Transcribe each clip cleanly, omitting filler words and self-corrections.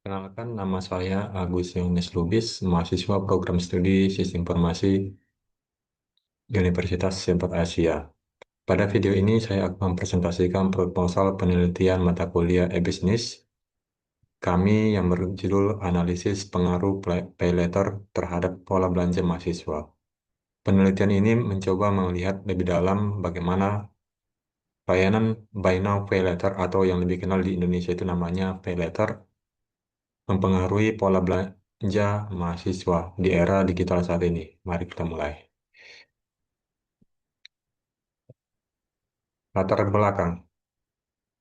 Kenalkan, nama saya Agus Yones Lubis, mahasiswa program studi Sistem Informasi Universitas Saint Asia. Pada video ini saya akan mempresentasikan proposal penelitian mata kuliah e-bisnis kami yang berjudul Analisis Pengaruh Pay Later terhadap Pola Belanja Mahasiswa. Penelitian ini mencoba melihat lebih dalam bagaimana layanan Buy Now Pay Later atau yang lebih kenal di Indonesia itu namanya Pay Later mempengaruhi pola belanja mahasiswa di era digital saat ini. Mari kita mulai. Latar belakang.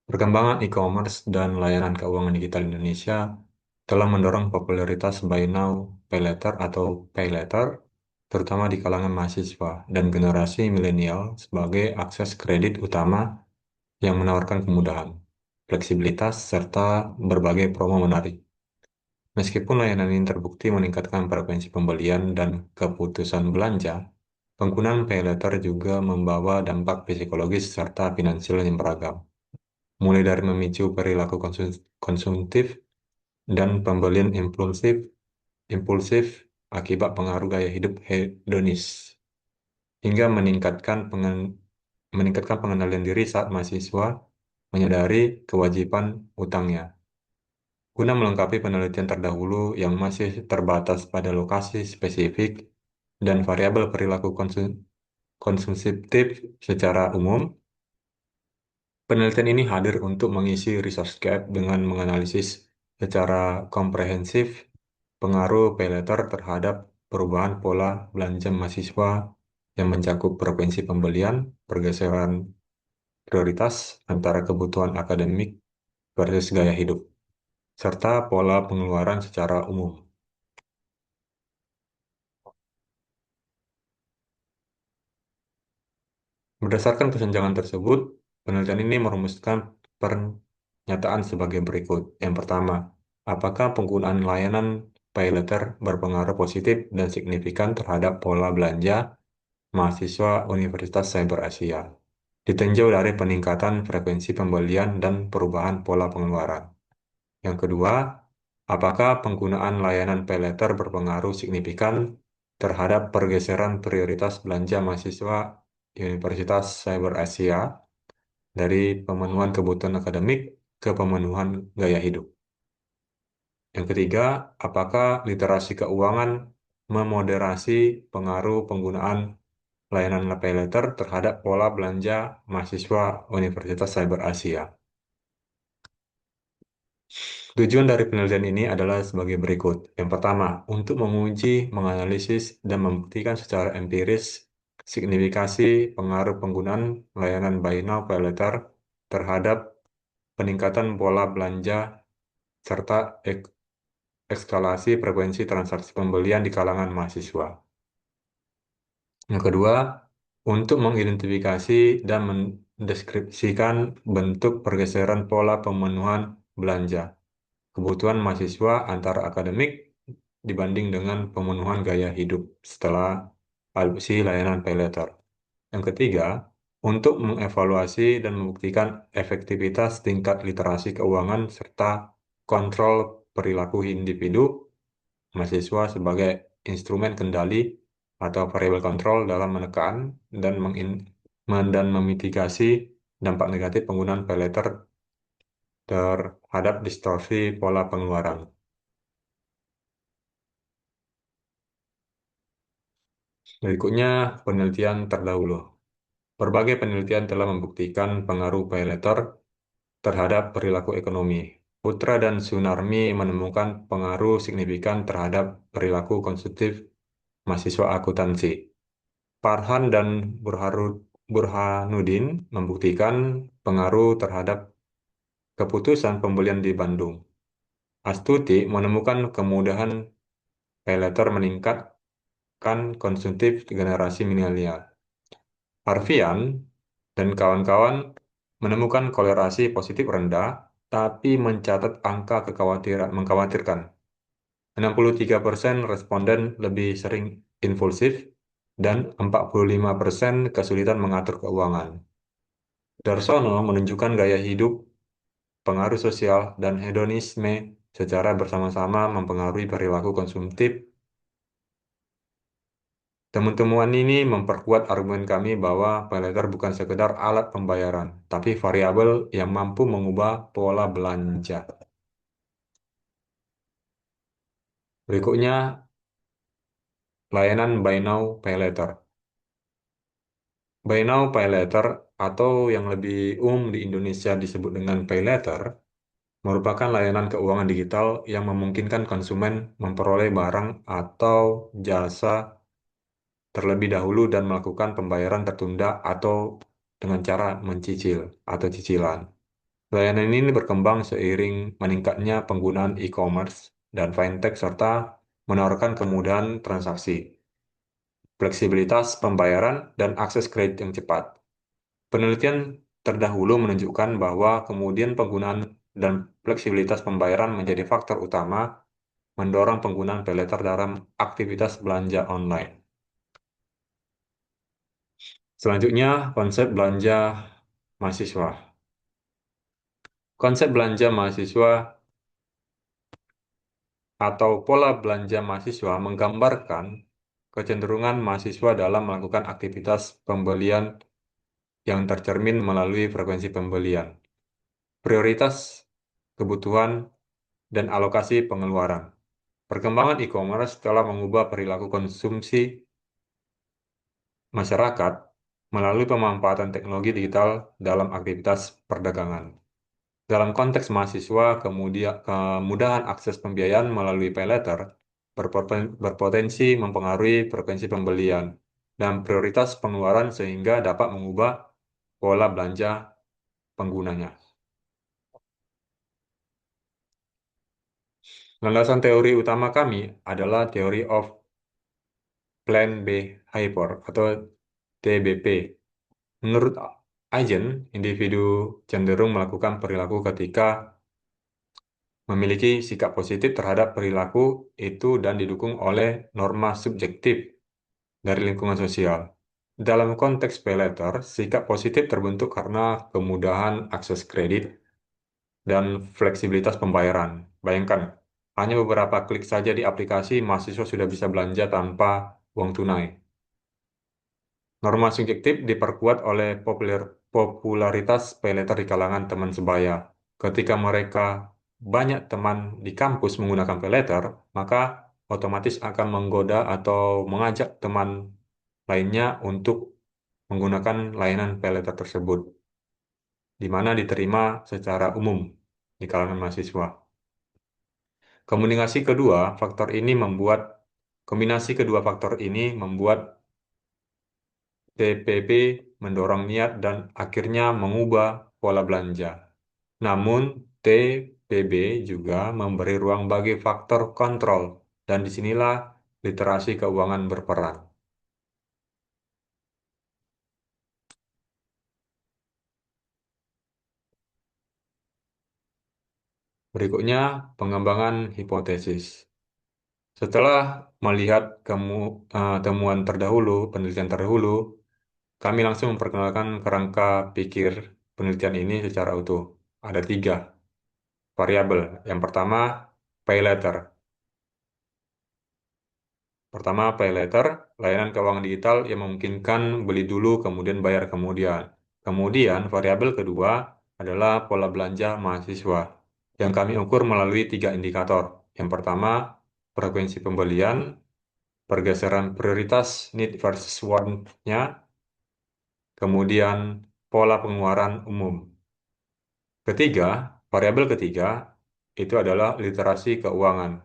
Perkembangan e-commerce dan layanan keuangan digital Indonesia telah mendorong popularitas Buy Now, Pay Later atau Pay Later, terutama di kalangan mahasiswa dan generasi milenial sebagai akses kredit utama yang menawarkan kemudahan, fleksibilitas, serta berbagai promo menarik. Meskipun layanan ini terbukti meningkatkan frekuensi pembelian dan keputusan belanja, penggunaan paylater juga membawa dampak psikologis serta finansial yang beragam, mulai dari memicu perilaku konsumtif dan pembelian impulsif akibat pengaruh gaya hidup hedonis, hingga meningkatkan pengendalian diri saat mahasiswa menyadari kewajiban utangnya. Guna melengkapi penelitian terdahulu yang masih terbatas pada lokasi spesifik dan variabel perilaku konsumtif secara umum, penelitian ini hadir untuk mengisi resource gap dengan menganalisis secara komprehensif pengaruh paylater terhadap perubahan pola belanja mahasiswa yang mencakup frekuensi pembelian, pergeseran prioritas antara kebutuhan akademik versus gaya hidup, serta pola pengeluaran secara umum. Berdasarkan kesenjangan tersebut, penelitian ini merumuskan pernyataan sebagai berikut. Yang pertama, apakah penggunaan layanan pay later berpengaruh positif dan signifikan terhadap pola belanja mahasiswa Universitas Cyber Asia, ditinjau dari peningkatan frekuensi pembelian dan perubahan pola pengeluaran. Yang kedua, apakah penggunaan layanan pay later berpengaruh signifikan terhadap pergeseran prioritas belanja mahasiswa Universitas Cyber Asia dari pemenuhan kebutuhan akademik ke pemenuhan gaya hidup. Yang ketiga, apakah literasi keuangan memoderasi pengaruh penggunaan layanan pay later terhadap pola belanja mahasiswa Universitas Cyber Asia? Tujuan dari penelitian ini adalah sebagai berikut. Yang pertama, untuk menguji, menganalisis, dan membuktikan secara empiris signifikasi pengaruh penggunaan layanan Buy Now Pay Later terhadap peningkatan pola belanja serta eskalasi frekuensi transaksi pembelian di kalangan mahasiswa. Yang kedua, untuk mengidentifikasi dan mendeskripsikan bentuk pergeseran pola pemenuhan belanja kebutuhan mahasiswa antara akademik dibanding dengan pemenuhan gaya hidup setelah adopsi layanan pay later. Yang ketiga, untuk mengevaluasi dan membuktikan efektivitas tingkat literasi keuangan serta kontrol perilaku individu mahasiswa sebagai instrumen kendali atau variabel kontrol dalam menekan dan memitigasi dampak negatif penggunaan pay later terhadap distorsi pola pengeluaran. Berikutnya, penelitian terdahulu. Berbagai penelitian telah membuktikan pengaruh pay later terhadap perilaku ekonomi. Putra dan Sunarmi menemukan pengaruh signifikan terhadap perilaku konsumtif mahasiswa akuntansi. Farhan dan Burhanuddin membuktikan pengaruh terhadap keputusan pembelian di Bandung. Astuti menemukan kemudahan pay later meningkatkan konsumtif generasi milenial. Harfian dan kawan-kawan menemukan kolerasi positif rendah, tapi mencatat angka mengkhawatirkan. 63% responden lebih sering impulsif dan 45% kesulitan mengatur keuangan. Darsono menunjukkan gaya hidup, pengaruh sosial, dan hedonisme secara bersama-sama mempengaruhi perilaku konsumtif. Temuan-temuan ini memperkuat argumen kami bahwa paylater bukan sekedar alat pembayaran, tapi variabel yang mampu mengubah pola belanja. Berikutnya, layanan Buy Now Pay Later. Buy Now Pay Later atau yang lebih umum di Indonesia disebut dengan Pay Later merupakan layanan keuangan digital yang memungkinkan konsumen memperoleh barang atau jasa terlebih dahulu dan melakukan pembayaran tertunda atau dengan cara mencicil atau cicilan. Layanan ini berkembang seiring meningkatnya penggunaan e-commerce dan fintech serta menawarkan kemudahan transaksi, fleksibilitas pembayaran, dan akses kredit yang cepat. Penelitian terdahulu menunjukkan bahwa kemudian penggunaan dan fleksibilitas pembayaran menjadi faktor utama mendorong penggunaan paylater dalam aktivitas belanja online. Selanjutnya, konsep belanja mahasiswa. Konsep belanja mahasiswa atau pola belanja mahasiswa menggambarkan kecenderungan mahasiswa dalam melakukan aktivitas pembelian yang tercermin melalui frekuensi pembelian, prioritas kebutuhan, dan alokasi pengeluaran. Perkembangan e-commerce telah mengubah perilaku konsumsi masyarakat melalui pemanfaatan teknologi digital dalam aktivitas perdagangan. Dalam konteks mahasiswa, kemudian kemudahan akses pembiayaan melalui paylater berpotensi mempengaruhi frekuensi pembelian dan prioritas pengeluaran sehingga dapat mengubah pola belanja penggunanya. Landasan teori utama kami adalah Theory of Plan Behavior atau TBP. Menurut Eigen, individu cenderung melakukan perilaku ketika memiliki sikap positif terhadap perilaku itu dan didukung oleh norma subjektif dari lingkungan sosial. Dalam konteks paylater, sikap positif terbentuk karena kemudahan akses kredit dan fleksibilitas pembayaran. Bayangkan, hanya beberapa klik saja di aplikasi, mahasiswa sudah bisa belanja tanpa uang tunai. Norma subjektif diperkuat oleh popularitas paylater di kalangan teman sebaya. Ketika mereka banyak teman di kampus menggunakan paylater, maka otomatis akan menggoda atau mengajak teman lainnya untuk menggunakan layanan paylater tersebut, di mana diterima secara umum di kalangan mahasiswa. Kombinasi kedua faktor ini membuat TPP mendorong niat dan akhirnya mengubah pola belanja. Namun, TPB juga memberi ruang bagi faktor kontrol, dan disinilah literasi keuangan berperan. Berikutnya, pengembangan hipotesis. Setelah melihat temuan terdahulu, penelitian terdahulu, kami langsung memperkenalkan kerangka pikir penelitian ini secara utuh. Ada 3 variabel. Yang pertama, pay later. Pertama, pay later, layanan keuangan digital yang memungkinkan beli dulu kemudian bayar kemudian. Kemudian, variabel kedua adalah pola belanja mahasiswa yang kami ukur melalui 3 indikator. Yang pertama, frekuensi pembelian, pergeseran prioritas need versus want-nya, kemudian pola pengeluaran umum. Variabel ketiga itu adalah literasi keuangan,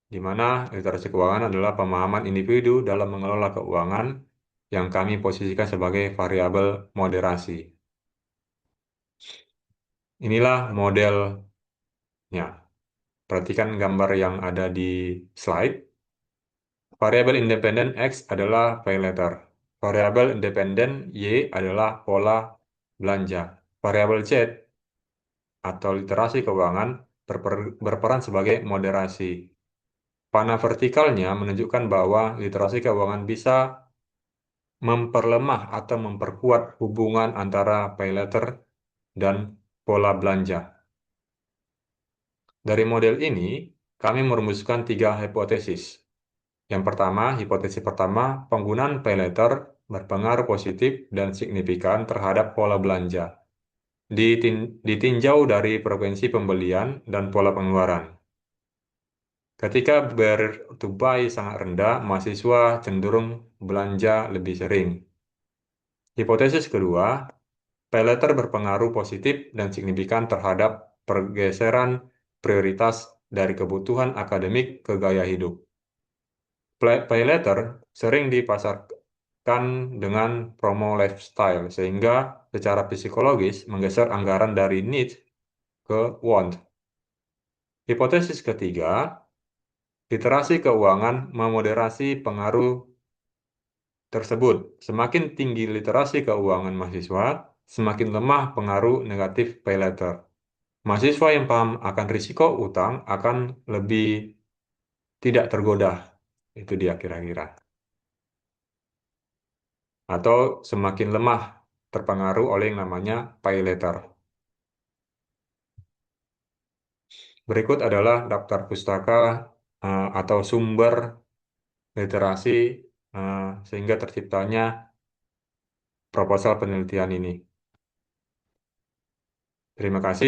di mana literasi keuangan adalah pemahaman individu dalam mengelola keuangan yang kami posisikan sebagai variabel moderasi. Inilah modelnya. Perhatikan gambar yang ada di slide. Variabel independen X adalah pay later. Variabel independen Y adalah pola belanja. Variabel Z atau literasi keuangan berperan sebagai moderasi. Panah vertikalnya menunjukkan bahwa literasi keuangan bisa memperlemah atau memperkuat hubungan antara pay later dan pola belanja. Dari model ini, kami merumuskan tiga hipotesis. Yang pertama, hipotesis pertama, penggunaan pay later berpengaruh positif dan signifikan terhadap pola belanja. Ditinjau dari frekuensi pembelian dan pola pengeluaran. Ketika barrier to buy sangat rendah, mahasiswa cenderung belanja lebih sering. Hipotesis kedua, pay later berpengaruh positif dan signifikan terhadap pergeseran prioritas dari kebutuhan akademik ke gaya hidup. Pay later sering dipasarkan dengan promo lifestyle, sehingga secara psikologis menggeser anggaran dari need ke want. Hipotesis ketiga, literasi keuangan memoderasi pengaruh tersebut. Semakin tinggi literasi keuangan mahasiswa, semakin lemah pengaruh negatif pay later. Mahasiswa yang paham akan risiko utang akan lebih tidak tergoda. Itu dia kira-kira. Atau semakin lemah terpengaruh oleh yang namanya pay later. Berikut adalah daftar pustaka atau sumber literasi sehingga terciptanya proposal penelitian ini. Terima kasih.